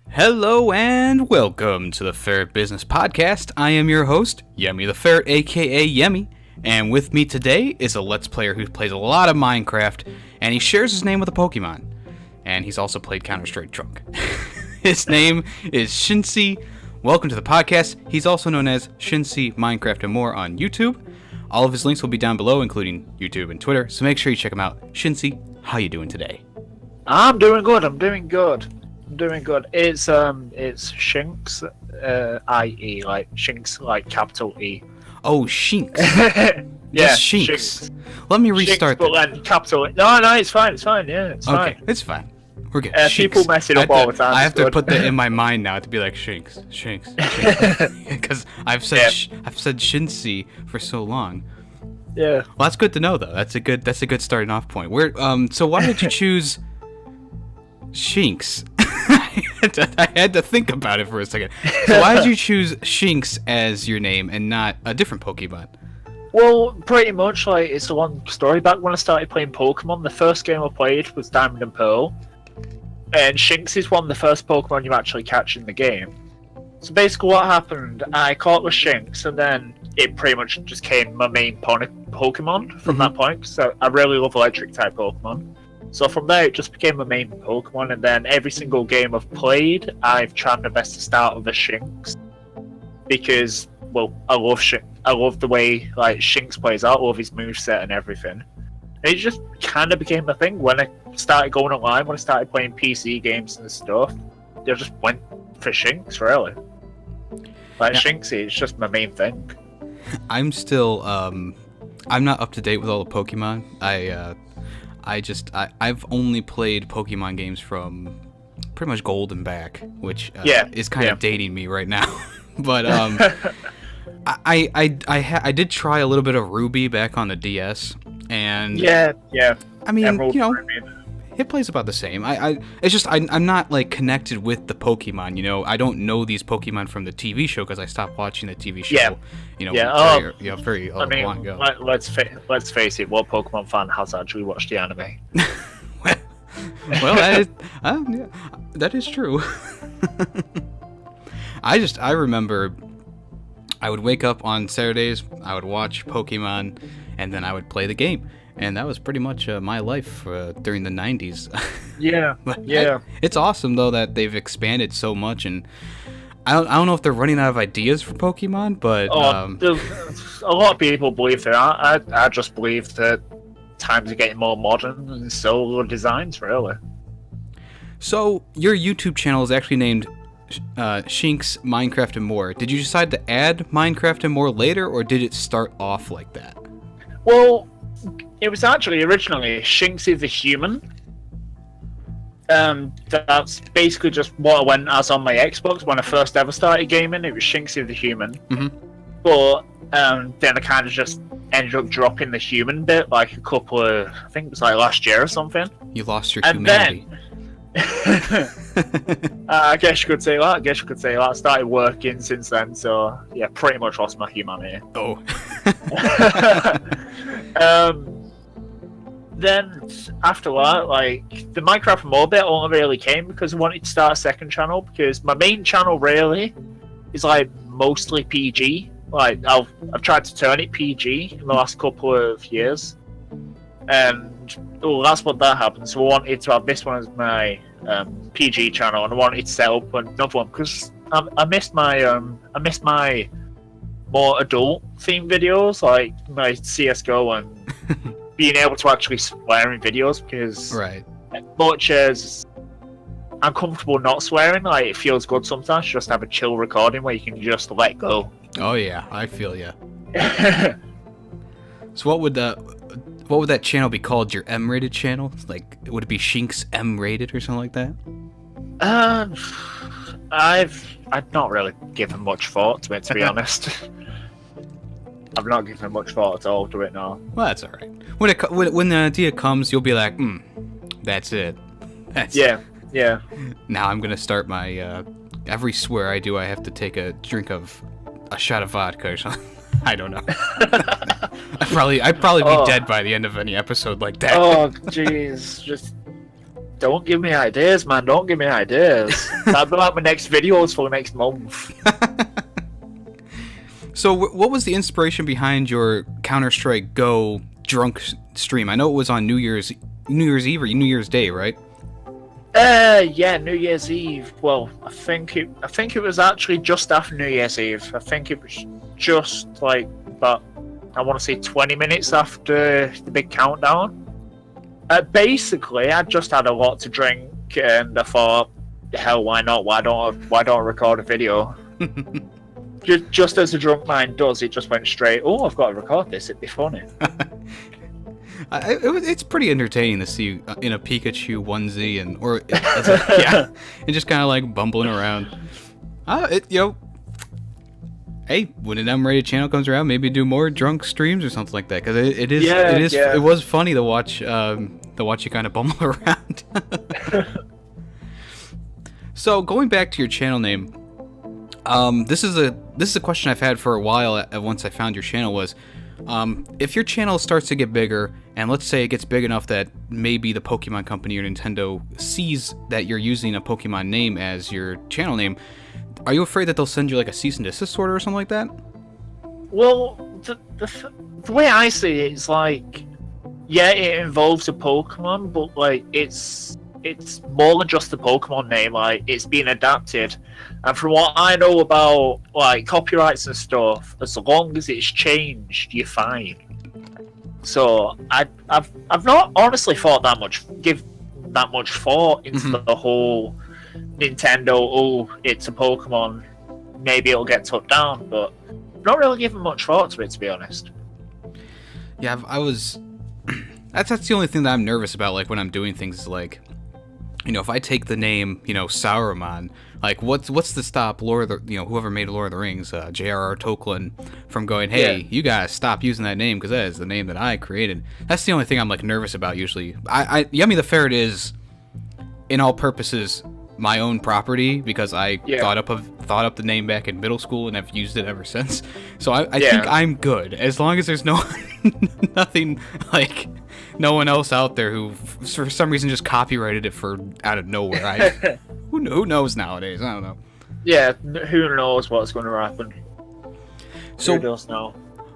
Hello and welcome to the Ferret Business Podcast. I am your host, YemmytheFerret, aka Yemmy, and with me today is a Let's Player who plays a lot of Minecraft, and he shares his name with a Pokemon. And he's also played Counter-Strike drunk. His name is Shinxie. Welcome to the podcast. He's also known as Shinxie, Minecraft, and more on YouTube. All of his links will be down below, including YouTube and Twitter, so make sure you check him out. Shinxie, how you doing today? I'm doing good. It's Shinx, I-E, like Shinx, like capital E. Oh, Shinx. Yeah, Shinx. Let me restart Shinx, but then capital E. No, it's fine, yeah, it's fine. Okay, it's fine. We're good. People mess it up all the time. I have to put that in my mind now to be like Shinx. Because I've said Shinxie for so long. Yeah. Well, that's good to know, though. That's a good starting off point. So why did you choose Shinx? I had to think about it for a second. So why did you choose Shinx as your name and not a different Pokemon? Well, pretty much, like, it's a long story. Back when I started playing Pokemon, the first game I played was Diamond and Pearl. And Shinx is one of the first Pokemon you actually catch in the game. So basically what happened, I caught with Shinx, and then it pretty much just became my main Pokemon from that point. So I really love electric-type Pokemon. So from there, it just became my main Pokemon, and then every single game I've played, I've tried my best to start with a Shinx. Because, well, I love the way like Shinx plays out, I love his moveset and everything. And it just kind of became a thing when I started going online, when I started playing PC games and stuff. I just went for Shinx, really. Like, Shinxie, it's just my main thing. I'm still, I'm not up to date with all the Pokemon. I've only played Pokemon games from pretty much Gold and back, which is kind of dating me right now. But I did try a little bit of Ruby back on the DS, and I mean, Emerald, it plays about the same. I'm not like connected with the Pokemon. You know, I don't know these Pokemon from the TV show because I stopped watching the TV show. Very long ago. Let's face it. What Pokemon fan has actually watched the anime? Well, that is true. I remember I would wake up on Saturdays, I would watch Pokemon, and then I would play the game. And that was pretty much my life during the 90s. It's awesome, though, that they've expanded so much. And I don't know if they're running out of ideas for Pokemon, but... a lot of people believe that. I just believe that times are getting more modern and so designs, really. So, your YouTube channel is actually named Shinx, Minecraft, and More. Did you decide to add Minecraft and More later, or did it start off like that? Well, it was actually originally Shinxie the Human. That's basically just what I went as on my Xbox when I first ever started gaming. It was Shinxie the Human. Mm-hmm. But then I kind of just ended up dropping the human bit, like a couple of, I think it was like last year or something. You lost your humanity. I guess you could say that. I started working since then, so yeah, pretty much lost my humanity. Oh. Then after that, like, the Minecraft More bit only really came because I wanted to start a second channel, because my main channel really is like mostly PG. Like, I've tried to turn it PG in the last couple of years, and that's what that happened. So I wanted to have this one as my PG channel, and I wanted to set up another one because I missed my more adult themed videos, like my CS:GO and being able to actually swear in videos, because as much as I'm comfortable not swearing, like, it feels good sometimes just have a chill recording where you can just let go. Oh yeah, I feel ya. So what would that channel be called? Your M-rated channel? Like, would it be Shinx M-rated or something like that? I've not really given much thought to it, to be honest. I've not given much thought at all to it now. Well, that's all right. When the idea comes, you'll be like, that's it. Yeah. Now I'm gonna start my every swear I do, I have to take a drink of a shot of vodka or something. I don't know. I'd probably be dead by the end of any episode like that. Oh, jeez. Just Don't give me ideas, man. Don't give me ideas. That'll be like my next videos for next month. So, what was the inspiration behind your Counter-Strike Go drunk stream? I know it was on New Year's Eve or New Year's Day, right? Yeah, New Year's Eve. Well, I think it was actually just after New Year's Eve. I think it was just like about, I want to say 20 minutes after the big countdown. Basically, I just had a lot to drink, and I thought, hell, why not? Why don't I record a video? just as a drunk mind does, it just went straight. Oh, I've got to record this. It'd be funny. It's pretty entertaining to see you in a Pikachu onesie and just kind of like bumbling around. Hey, when an M-rated channel comes around, maybe do more drunk streams or something like that, because it was funny to watch you kind of bumble around. So going back to your channel name, this is a question I've had for a while. Once I found your channel was, if your channel starts to get bigger, and let's say it gets big enough that maybe the Pokemon Company or Nintendo sees that you're using a Pokemon name as your channel name, are you afraid that they'll send you like a cease and desist order or something like that? Well, the way I see it is like, yeah, it involves a Pokemon, but like it's more than just a Pokemon name. Like, it's been adapted, and from what I know about like copyrights and stuff, as long as it's changed, you're fine. So I've not honestly give that much thought into the whole Nintendo. Oh, it's a Pokemon. Maybe it'll get took down, but not really giving much thought to it, to be honest. Yeah, that's the only thing that I'm nervous about. Like when I'm doing things, is like, if I take the name, Sauron, like what's to stop whoever made Lord of the Rings, J.R.R. Tolkien, from going, hey, you guys stop using that name because that is the name that I created. That's the only thing I'm like nervous about usually. YemmytheFerret is, in all purposes, my own property because I thought up the name back in middle school and I've used it ever since. So I think I'm good as long as there's nothing like no one else out there who for some reason just copyrighted it out of nowhere. Who knows nowadays? I don't know. Yeah, who knows what's going to happen? So who does know?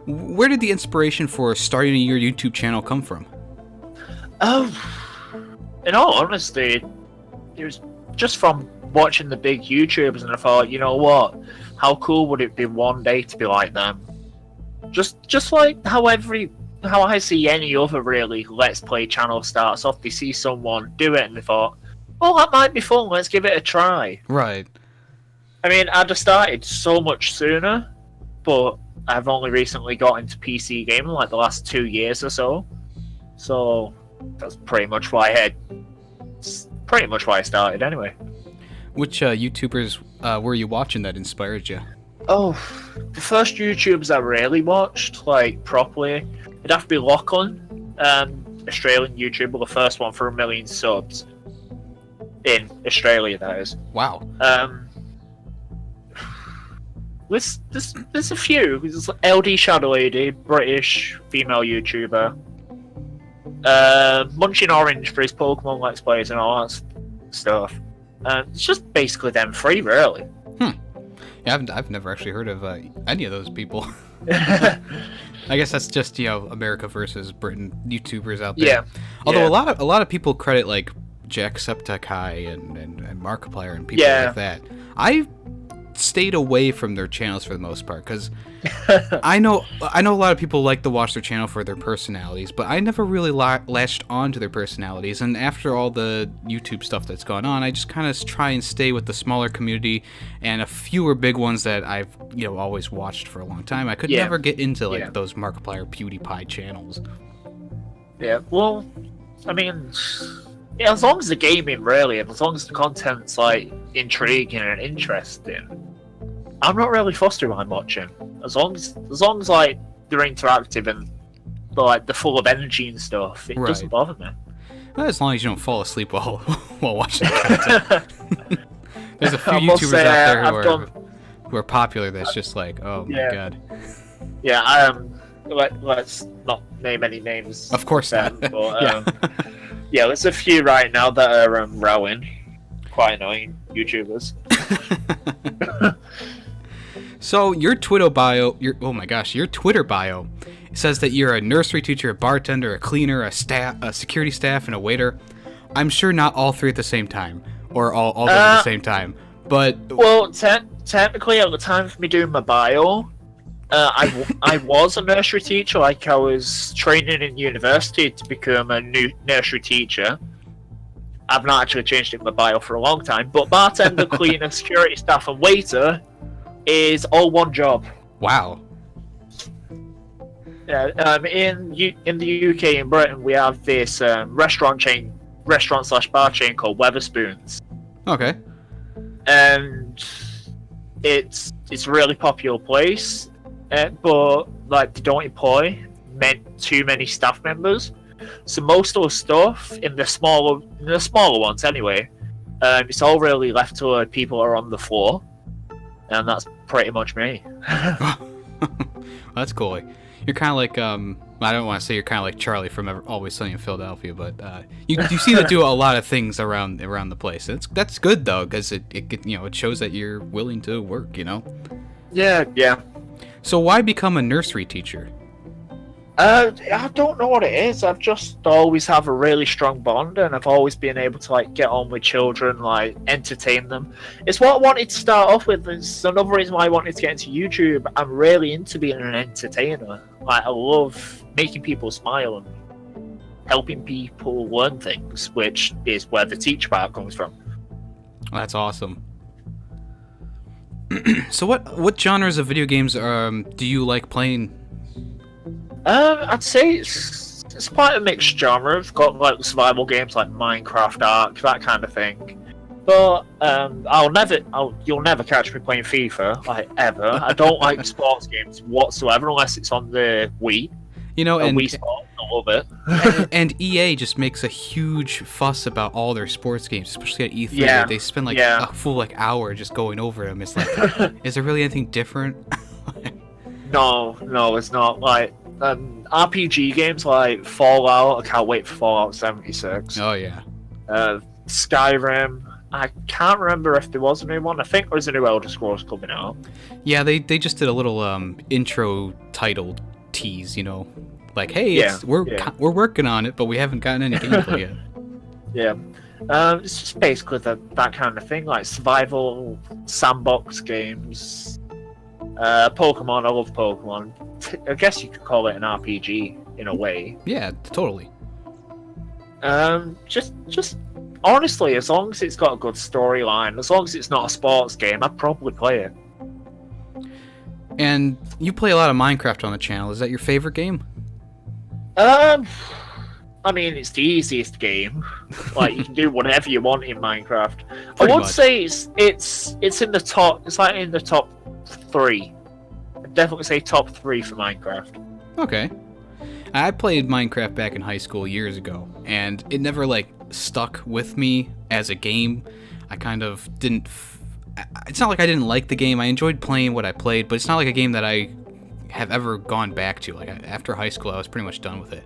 Where did the inspiration for starting your YouTube channel come from? In all honesty, it was just from watching the big YouTubers, and I thought, you know what? How cool would it be one day to be like them? Just like how I see any other really Let's Play channel starts off. They see someone do it and they thought, oh, that might be fun, let's give it a try. Right. I mean, I'd have started so much sooner, but I've only recently got into PC gaming, like the last 2 years or so. So that's pretty much why I started anyway. Which YouTubers were you watching that inspired you? Oh, the first YouTubers I really watched, like properly, it'd have to be Lachlan, Australian YouTuber, the first one for 1 million subs. In Australia, that is. Wow. There's a few. There's LD Shadow Lady, British female YouTuber. Munching Orange for his Pokemon Let's Plays and all that stuff. It's just basically them three, really. Yeah, I've never actually heard of any of those people. I guess that's just America versus Britain YouTubers out there. Yeah. Although a lot of people credit like Jacksepticeye and Markiplier and people like that. I stayed away from their channels for the most part because I know a lot of people like to watch their channel for their personalities, but I never really latched on to their personalities. And after all the YouTube stuff that's gone on, I just kind of try and stay with the smaller community and a fewer big ones that I've always watched for a long time. I could never get into like those Markiplier, PewDiePie channels. Yeah, well, I mean, yeah, as long as the gaming really, and as long as the content's like intriguing and interesting, I'm not really fussed who I'm watching. As long as like they're interactive and like they're full of energy and stuff, it doesn't bother me. Well, as long as you don't fall asleep while watching the content. There's a few YouTubers out there who are popular that's just like, oh my god. Yeah, let's not name any names. Of course not. But, Yeah, there's a few right now that are rowing. Quite annoying YouTubers. So your Twitter bio, your Twitter bio says that you're a nursery teacher, a bartender, a cleaner, a security staff, and a waiter. I'm sure not all three at the same time, or all at the same time. But well, technically, at the time of me doing my bio, I was a nursery teacher. Like I was training in university to become a new nursery teacher. I've not actually changed it in my bio for a long time. But bartender, cleaner, security staff, and waiter is all one job. Wow. Yeah. In the UK, in Britain, we have this restaurant/bar chain called Wetherspoons. Okay. And it's a really popular place, but like they don't employ too many staff members. So most of the stuff in the smaller ones anyway, it's all really left to people who are on the floor, and that's pretty much me. That's cool. You're kind of like I don't want to say you're kind of like Charlie from Always Sunny in Philadelphia, but you seem to do a lot of things around the place. That's good though, because it shows that you're willing to work. Yeah. So why become a nursery teacher? I don't know what it is. I've just always have a really strong bond, and I've always been able to like get on with children, like entertain them. It's what I wanted to start off with. It's another reason why I wanted to get into YouTube. I'm really into being an entertainer. Like I love making people smile and helping people learn things, which is where the teacher part comes from. That's awesome. So what genres of video games do you like playing? I'd say it's quite a mixed genre. I've got like survival games like Minecraft, Ark, that kind of thing. But you'll never catch me playing FIFA, like ever. I don't like sports games whatsoever unless it's on the Wii. And Wii Sports, I love it. And EA just makes a huge fuss about all their sports games, especially at E3. Yeah. They spend a full hour just going over them. It's like, is there really anything different? No, it's not. Like RPG games like Fallout. I can't wait for Fallout 76. Oh yeah. Skyrim. I can't remember if there was a new one. I think there's a new Elder Scrolls coming out. Yeah, they just did a little intro titled tease. Like, hey, we're working on it, but we haven't gotten any gameplay yet. Yeah. It's just basically that kind of thing, like survival sandbox games. Pokemon, I love Pokemon. I guess you could call it an RPG in a way. Yeah, totally. Just honestly, as long as it's got a good storyline, as long as it's not a sports game, I'd probably play it. And you play a lot of Minecraft on the channel. Is that your favorite game? I mean, it's the easiest game. Like, you can do whatever you want in Minecraft. Pretty I would much. say it's in the top. It's like in the top 3. I'd definitely say top 3 for Minecraft. Okay. I played Minecraft back in high school years ago, and it never stuck with me as a game. I kind of didn't. It's not like I didn't like the game. I enjoyed playing what I played, but it's not like a game that I have ever gone back to. Like after high school, I was pretty much done with it.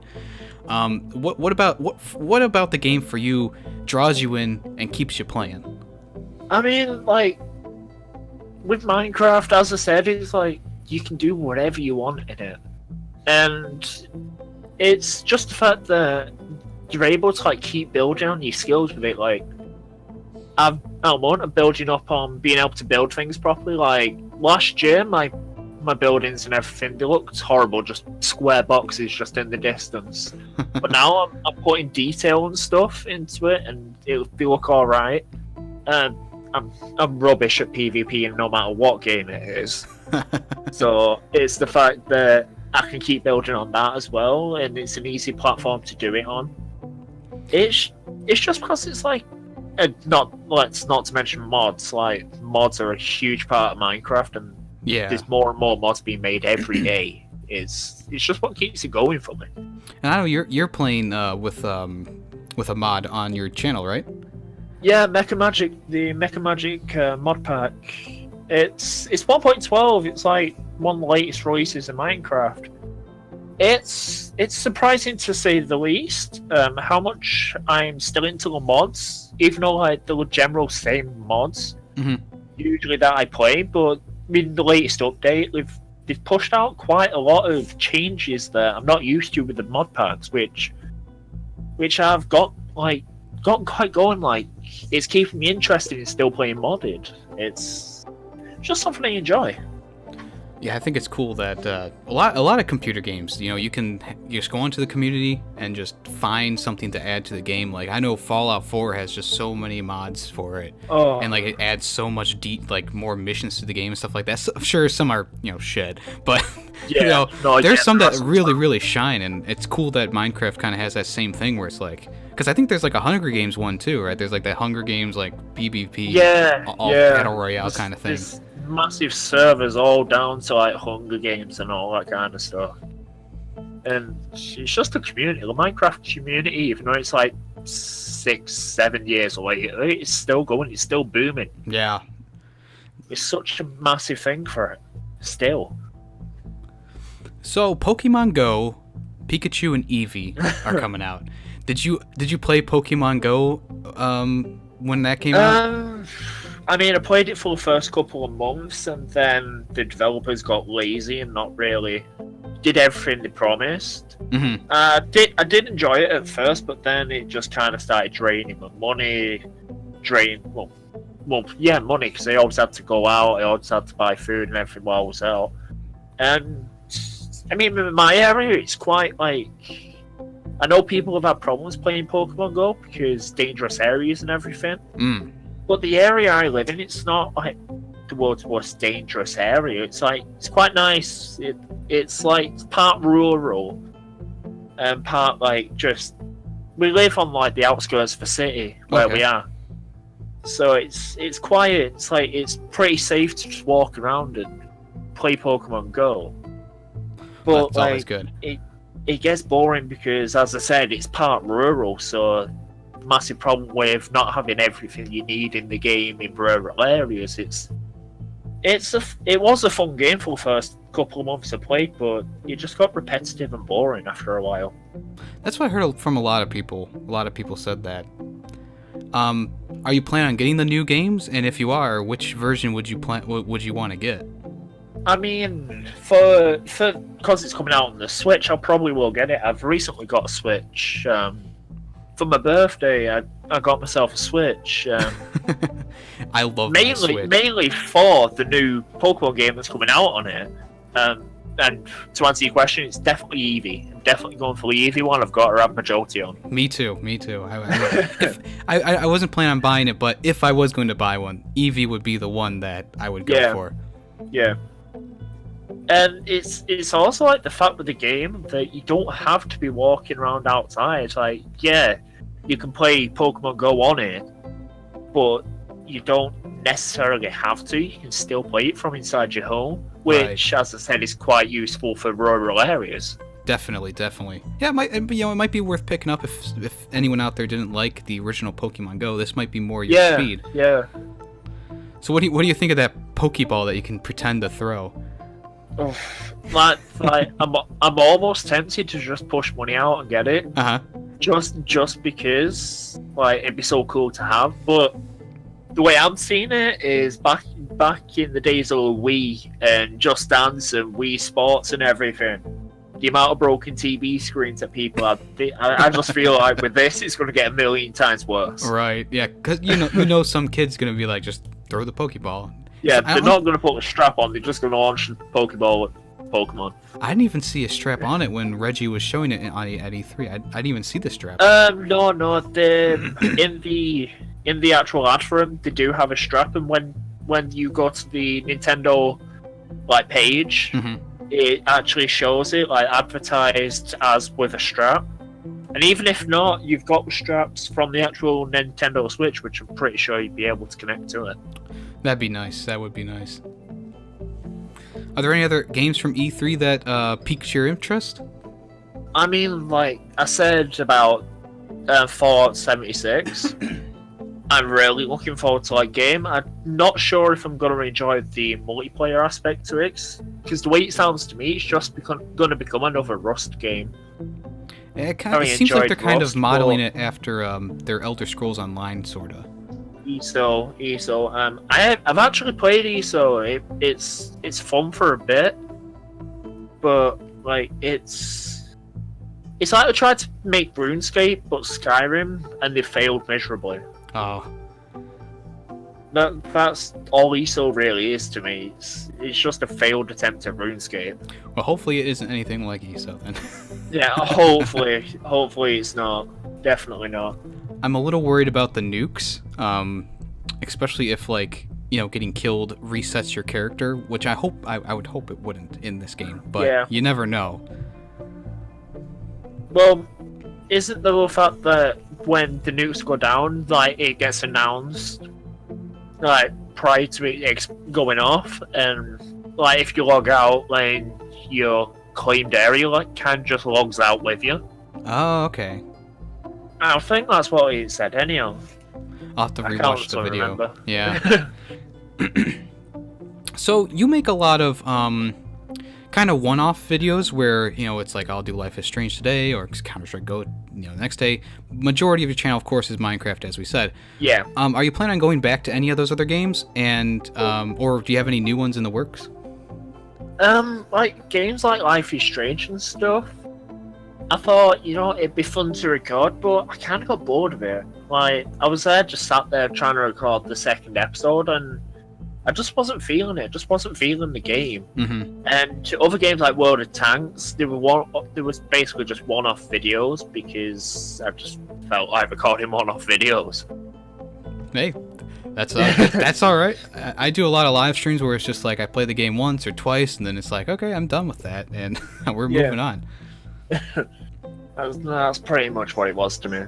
What about the game for you draws you in and keeps you playing? I mean, like with Minecraft, as I said, it's like you can do whatever you want in it, and it's just the fact that you're able to keep building on your skills with it. Like I'm building up on being able to build things properly. Like last year, my buildings and everything, they looked horrible, just square boxes just in the distance. But now I'm putting detail and stuff into it, and they look all right. I'm rubbish at PvP, no matter what game it is. So it's the fact that I can keep building on that as well, and it's an easy platform to do it on. It's just because it's let's not to mention mods. Like mods are a huge part of Minecraft, and there's more and more mods being made every day. It's just what keeps it going for me. And I know you're playing with a mod on your channel, right? Yeah, Mecha Magic, the Mecha Magic mod pack. It's 1.12. It's like one of the latest releases in Minecraft. It's surprising to say the least. How much I'm still into the mods, even though like the general same mods usually that I play. But in the latest update, they've pushed out quite a lot of changes that I'm not used to with the mod packs, which I've got quite going. Like, it's keeping me interested in still playing modded. It's just something I enjoy. Yeah, I think it's cool that a lot of computer games, you can just go into the community and just find something to add to the game. Like, I know Fallout 4 has just so many mods for it, and like it adds so much more missions to the game and stuff like that. So, I'm sure some are shit, but there's some that really shine, and it's cool that Minecraft kind of has that same thing where it's like, because I think there's like a Hunger Games one too, right? There's like that Hunger Games like PvP, battle royale kind of thing. Massive servers all down to like Hunger Games and all that kind of stuff, and it's just a community. The Minecraft community, even though it's like 6-7 years away, it's still going, it's still booming. Yeah, it's such a massive thing for it still. So Pokemon Go, Pikachu and Eevee are coming out. Did you play Pokemon Go when that came out? I mean, I played it for the first couple of months, and then the developers got lazy and not really did everything they promised. I did enjoy it at first, but then it just kind of started draining my money. Money, because I always had to go out, I always had to buy food and everything while I was out. And I mean, in my area, it's quite like, I know people have had problems playing Pokemon Go because dangerous areas and everything. But the area I live in, it's not like the world's most dangerous area. It's quite nice. It's like part rural and part like just, we live on like the outskirts of the city where we are. So it's quiet. It's like, it's pretty safe to just walk around and play Pokemon Go. But that's always good. It gets boring because, as I said, it's part rural, so massive problem with not having everything you need in the game in rural areas. It was a fun game for the first couple of months I played, but it just got repetitive and boring after a while. That's what I heard from a lot of people. A lot of people said that. Are you planning on getting the new games? And if you are, which version would you want to get? I mean, because it's coming out on the Switch, I probably will get it. I've recently got a Switch. For my birthday, I got myself a Switch. I love the Switch. Mainly for the new Pokemon game that's coming out on it. And to answer your question, it's definitely Eevee. I'm definitely going for the Eevee one. I've got to have my Jolteon. Me too. I wasn't planning on buying it, but if I was going to buy one, Eevee would be the one that I would go for. Yeah. And it's also like the fact with the game that you don't have to be walking around outside. Like, yeah, you can play Pokemon Go on it, but you don't necessarily have to. You can still play it from inside your home, which, as I said, is quite useful for rural areas. Definitely. Yeah, it might be worth picking up if anyone out there didn't like the original Pokemon Go. This might be more your speed. Yeah. So what do you think of that Pokeball that you can pretend to throw? Oh, I'm almost tempted to just push money out and get it. Just because it'd be so cool to have. But the way I'm seeing it is back in the days of Wii and Just Dance and Wii Sports and everything. The amount of broken TV screens that people have, I just feel like with this, it's going to get a million times worse. Right? Yeah, because some kid's going to be like, just throw the Pokeball. Yeah, they're not going to put a strap on. They're just going to launch the Pokeball with Pokemon. I didn't even see a strap on it when Reggie was showing it at E3. I didn't even see the strap. No. In the actual ad for him, they do have a strap, and when you go to the Nintendo page, it actually shows it advertised as with a strap. And even if not, you've got the straps from the actual Nintendo Switch, which I'm pretty sure you'd be able to connect to it. That'd be nice. That would be nice. Are there any other games from E3 that piqued your interest? I mean, like I said about Fallout 76. I'm really looking forward to that game. I'm not sure if I'm going to enjoy the multiplayer aspect to it, because the way it sounds to me, it's just going to become another Rust game. It seems like they're kind of modeling it after their Elder Scrolls Online, sort of. ESO. I've actually played ESO. It's fun for a bit, but like it's like they tried to make RuneScape but Skyrim, and they failed miserably. Oh. That's all ESO really is to me. It's just a failed attempt at RuneScape. Well, hopefully it isn't anything like ESO then. Yeah, hopefully it's not. Definitely not. I'm a little worried about the nukes, especially if getting killed resets your character, which I would hope it wouldn't in this game, but yeah. You never know. Well, isn't the fact that when the nukes go down, like it gets announced, like prior to it going off, and like if you log out, like your claimed area kind of just logs out with you. Oh, okay. I think that's what it said anyhow. I'll have to rewatch the video. Remember. Yeah. So you make a lot of kind of one-off videos where it's like I'll do Life is Strange today or Counter-Strike Go the next day. Majority of your channel, of course, is Minecraft, as we said. Yeah. Are you planning on going back to any of those other games, and or do you have any new ones in the works? Like games like Life is Strange and stuff. I thought, it'd be fun to record, but I kind of got bored of it. Like, I was there, just sat there trying to record the second episode, and I just wasn't feeling it. Just wasn't feeling the game. Mm-hmm. And to other games like World of Tanks, there was basically just one-off videos because I just felt like recording one-off videos. Hey, that's all right. I do a lot of live streams where it's just like I play the game once or twice, and then it's like, okay, I'm done with that, and we're moving on. That's pretty much what it was to me.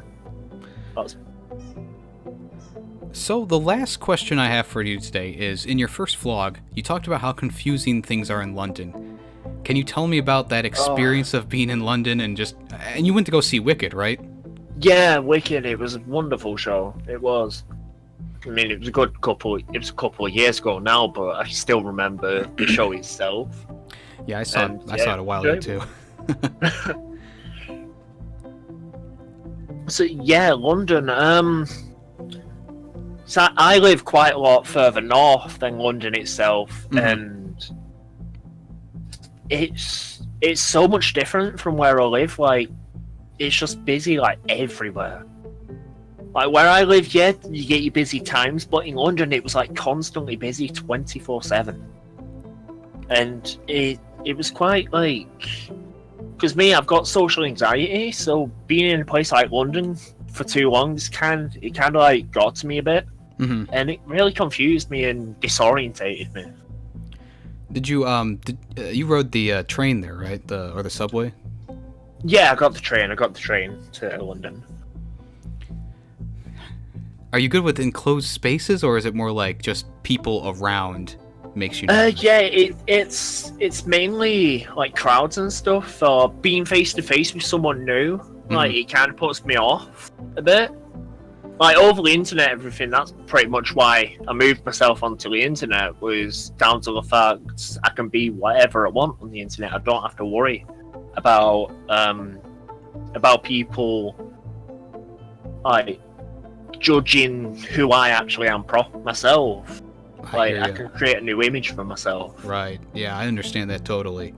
So the last question I have for you today is, in your first vlog, you talked about how confusing things are in London. Can you tell me about that experience of being in London and you went to go see Wicked, right? Yeah, Wicked. It was a wonderful show. It was. I mean, it was a couple of years ago now, but I still remember the show itself. Yeah, I saw it a while ago too. So yeah, London. So I live quite a lot further north than London itself, and it's so much different from where I live. Like, it's just busy like everywhere. Like where I live, yeah, you get your busy times, but in London it was like constantly busy 24/7, and it was quite like. Because me, I've got social anxiety, so being in a place like London for too long, it kind of like got to me a bit, and it really confused me and disorientated me. Did you you rode the train there, right? Or the subway? Yeah, I got the train. To London. Are you good with enclosed spaces, or is it more like just people around? Makes you nervous? Yeah, it's mainly like crowds and stuff, or being face to face with someone new. Like it kind of puts me off a bit. Like over the internet, everything. That's pretty much why I moved myself onto the internet. Was down to the fact I can be whatever I want on the internet. I don't have to worry about people like judging who I actually am myself. Like, I can create a new image for myself. Right. Yeah, I understand that totally.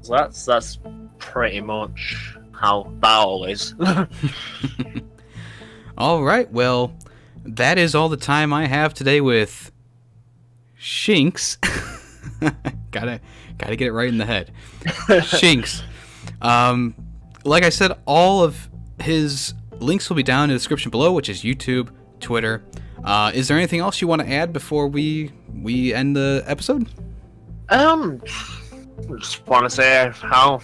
So that's pretty much how that all is. All right. Well, that is all the time I have today with Shinx. gotta get it right in the head. Shinx. Like I said, all of his links will be down in the description below, which is YouTube, Twitter. Is there anything else you want to add before we end the episode? Just want to say how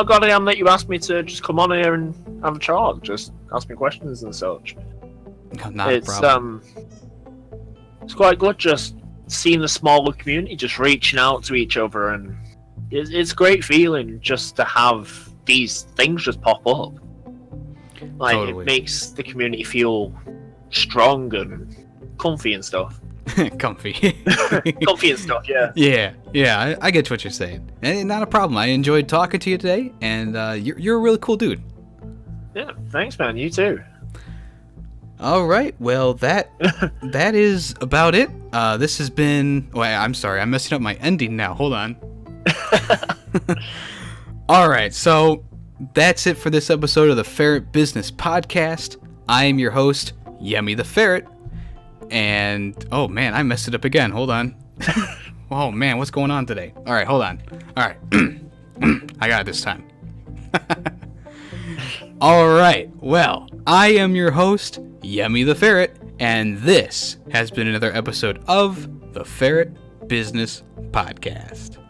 glad I am that you asked me to just come on here and have a chat, just ask me questions and such. No, not a problem. It's quite good just seeing the smaller community just reaching out to each other, and it's a great feeling just to have these things just pop up. Like, Totally. it makes the community feel strong and comfy and stuff. Comfy. Comfy and stuff, yeah. Yeah, I get what you're saying. And not a problem. I enjoyed talking to you today, and you're a really cool dude. Yeah, thanks, man. You too. All right, well, that is about it. This has been... Wait, I'm sorry, I'm messing up my ending now. Hold on. All right, so that's it for this episode of the Ferret Business Podcast. I am your host, YemmytheFerret. And, oh man, I messed it up again. Hold on. Oh man, what's going on today? All right, hold on. All right. I got it this time. All right, well, I am your host, YemmytheFerret, and this has been another episode of the Ferret Business Podcast.